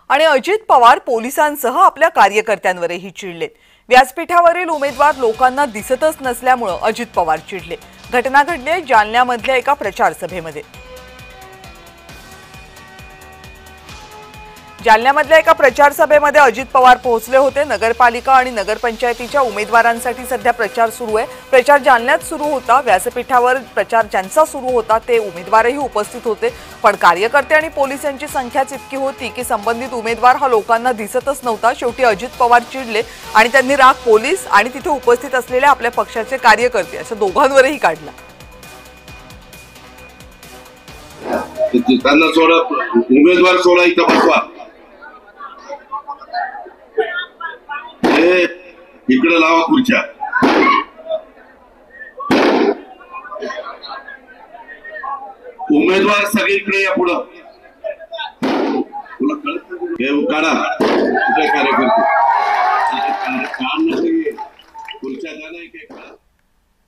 आणि अजित पवार पोलिसांसह आपल्या कार्यकर्त्यांवरही चिडले। व्यासपीठावरील उमेदवार लोकांना दिसतच नसल्यामुळे अजित पवार चिडले। घटना घडली जालन्यामधल्या एका प्रचार सभेमध्ये। जालन्यामधल्या एका प्रचार सभेमध्ये अजित पवार पोहोचले होते। नगरपालिका आणि नगरपंचायतीच्या उमेदवारांसाठी सध्या प्रचार सुरू आहे। प्रचार जालन्यात सुरू होता। व्यासपीठावर प्रचार ज्यांचा सुरू होता ते उमेदवारही उपस्थित होते, पण कार्यकर्ते आणि पोलिसांची संख्याच इतकी होती की संबंधित उमेदवार हा लोकांना दिसतच नव्हता। शेवटी अजित पवार चिडले आणि त्यांनी राग पोलीस आणि तिथे उपस्थित असलेल्या आपल्या पक्षाचे कार्यकर्ते अशा दोघांवरही काढला। त्यांना सोडा, उमेदवार सोडा, इथं बसवा, इकडे लावा खुर्च्या। उमेदवार सगळीकडे या पुढं, तुला कळत काढा कुठे कार्यकर्ते।